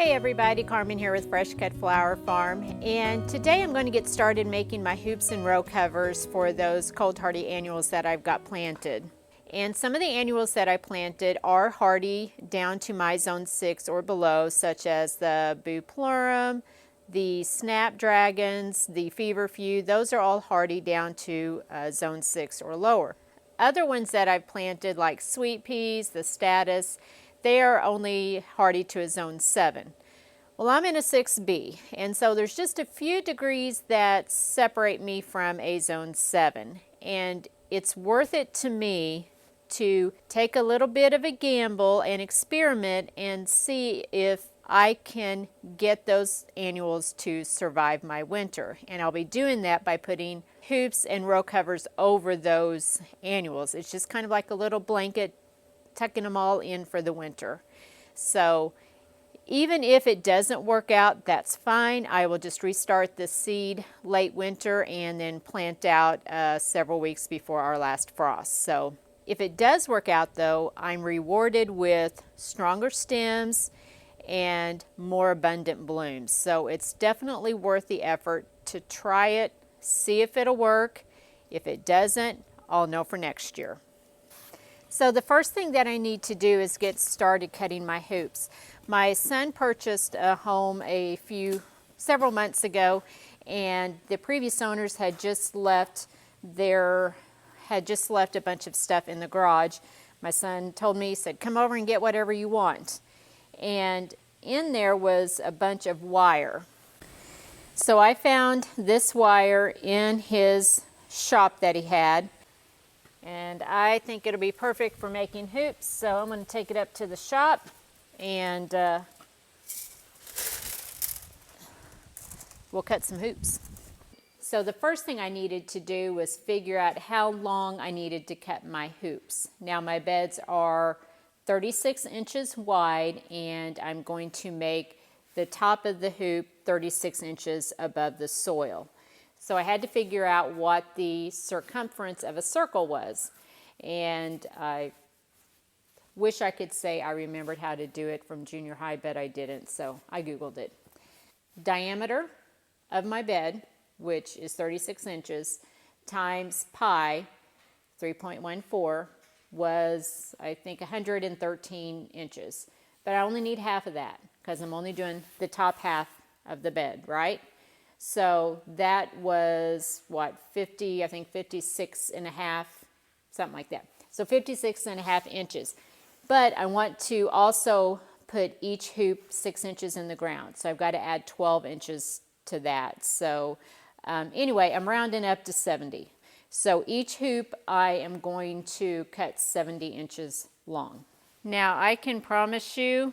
Hey everybody, Carmen here with Fresh Cut Flower Farm, and today I'm going to get started making my hoops and row covers for those cold hardy annuals that I've got planted. And some of the annuals that I planted are hardy down to my zone 6 or below, such as the Bupleurum, the Snapdragons, the Feverfew. Those are all hardy down to zone 6 or lower. Other ones that I've planted, like sweet peas, the Status, they are only hardy to a zone 7. Well, I'm in a 6B, and so there's just a few degrees that separate me from a zone 7. And it's worth it to me to take a little bit of a gamble and experiment and see if I can get those annuals to survive my winter. And I'll be doing that by putting hoops and row covers over those annuals. It's just kind of like a little blanket, tucking them all in for the winter. So even if it doesn't work out, that's fine. I will just restart the seed late winter and then plant out several weeks before our last frost. So if it does work out though, I'm rewarded with stronger stems and more abundant blooms. So it's definitely worth the effort to try it, see if it'll work. If it doesn't, I'll know for next year. So the first thing that I need to do is get started cutting my hoops. My son purchased a home several months ago, and the previous owners had just left a bunch of stuff in the garage. My son told me, he said, "Come over and get whatever you want." And in there was a bunch of wire. So I found this wire in his shop that he had. And I think it'll be perfect for making hoops, so I'm going to take it up to the shop and we'll cut some hoops. So the first thing I needed to do was figure out how long I needed to cut my hoops. Now my beds are 36 inches wide, and I'm going to make the top of the hoop 36 inches above the soil. So I had to figure out what the circumference of a circle was. And I wish I could say I remembered how to do it from junior high, but I didn't, so I Googled it. Diameter of my bed, which is 36 inches, times pi, 3.14, was, I think, 113 inches. But I only need half of that, because I'm only doing the top half of the bed, right? So that was, what, 50, I think 56 and a half, something like that. So 56 and a half inches. But I want to also put each hoop 6 inches in the ground. So I've got to add 12 inches to that. So anyway, I'm rounding up to 70. So each hoop I am going to cut 70 inches long. Now I can promise you,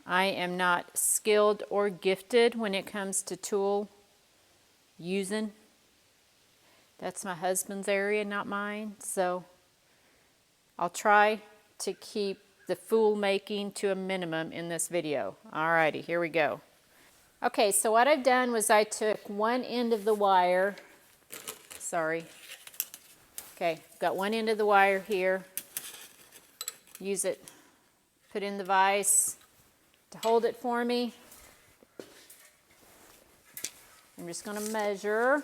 I am not skilled or gifted when it comes to tool using. That's my husband's area, not mine. So I'll try to keep the fool making to a minimum in this video. Alrighty, here we go. Okay, so what I've done was I took one end of the wire. Okay, got one end of the wire here. Use it, put in the vise to hold it for me. I'm just going to measure.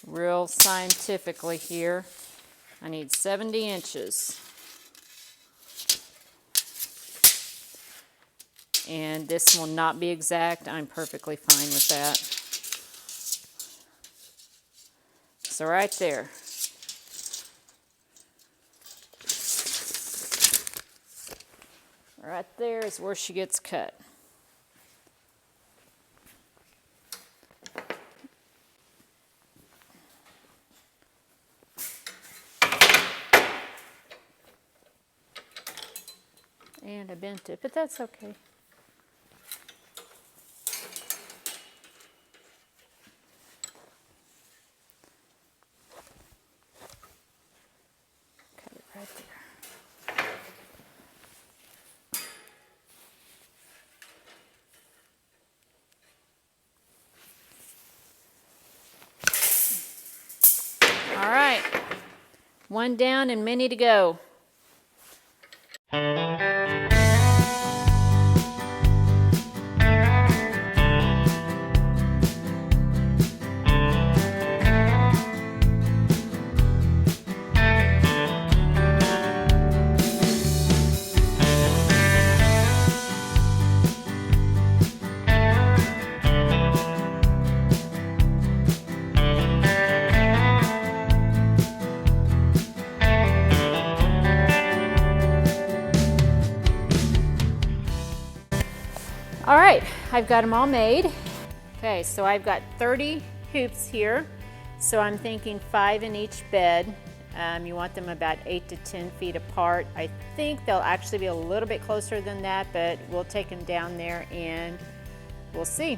Real scientifically here. I need 70 inches. And this will not be exact. I'm perfectly fine with that. So right there. Right there is where she gets cut. And I bent it, but that's okay. Cut it right there. All right, One down and many to go. All right, I've got them all made. Okay, so I've got 30 hoops here. So I'm thinking 5 in each bed. You want them about 8 to 10 feet apart. I think they'll actually be a little bit closer than that, but we'll take them down there and we'll see.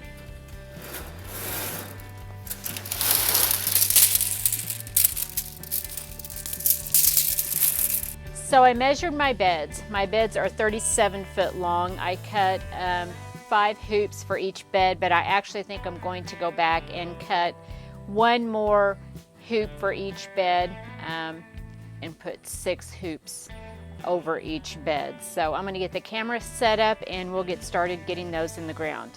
So I measured my beds. My beds are 37 foot long. I cut 5 hoops for each bed, but I actually think I'm going to go back and cut one more hoop for each bed and put 6 hoops over each bed. So I'm going to get the camera set up and we'll get started getting those in the ground.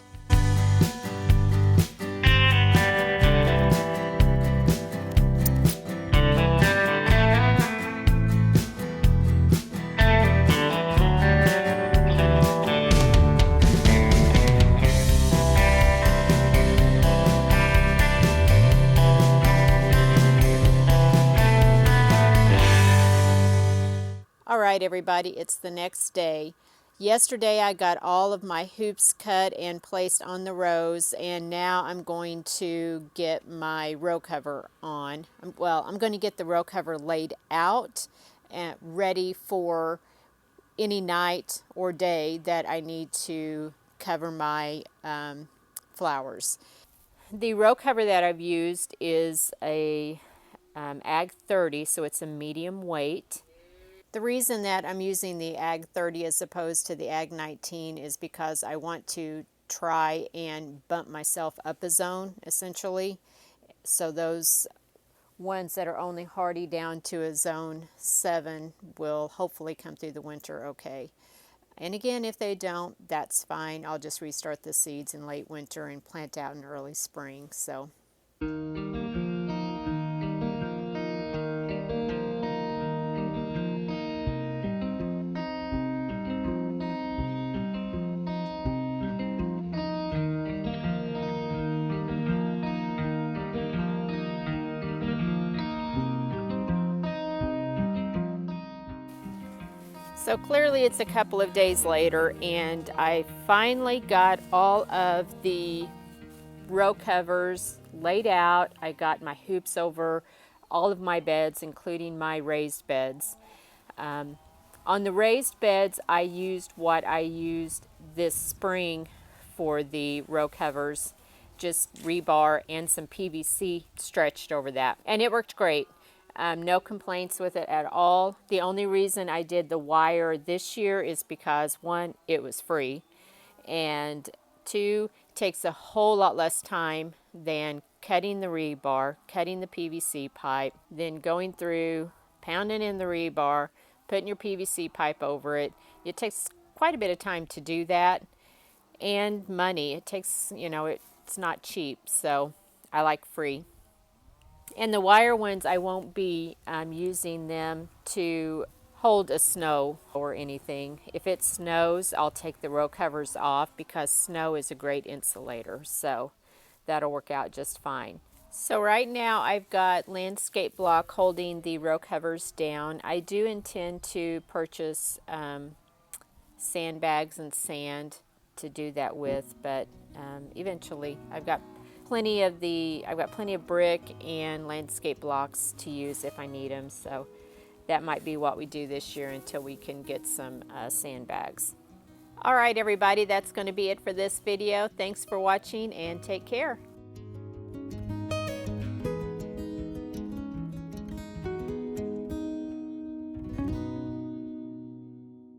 All right, everybody, it's the next day. Yesterday I got all of my hoops cut and placed on the rows, and now I'm going to get my row cover on. Well, I'm going to get the row cover laid out and ready for any night or day that I need to cover my flowers. The row cover that I've used is a Ag 30, so it's a medium weight. The reason that I'm using the Ag 30 as opposed to the Ag 19 is because I want to try and bump myself up a zone, essentially. So those ones that are only hardy down to a zone 7 will hopefully come through the winter okay. And again, if they don't, that's fine. I'll just restart the seeds in late winter and plant out in early spring. So. So clearly it's a couple of days later and I finally got all of the row covers laid out. I got my hoops over all of my beds, including my raised beds. On the raised beds, I used what I used this spring for the row covers, just rebar and some PVC stretched over that, and it worked great. No complaints with it at all. The only reason I did the wire this year is because 1, it was free, and 2, it takes a whole lot less time than cutting the rebar, cutting the PVC pipe, then going through, pounding in the rebar, putting your PVC pipe over it. It takes quite a bit of time to do that, and money. It takes, it's not cheap, so I like free. And the wire ones, I won't be using them to hold a snow or anything. If it snows, I'll take the row covers off because snow is a great insulator. So that'll work out just fine. So right now I've got landscape block holding the row covers down. I do intend to purchase sandbags and sand to do that with, but eventually I've got plenty of brick and landscape blocks to use if I need them, so that might be what we do this year until we can get some sandbags. All right, everybody, that's going to be it for this video. Thanks for watching and take care.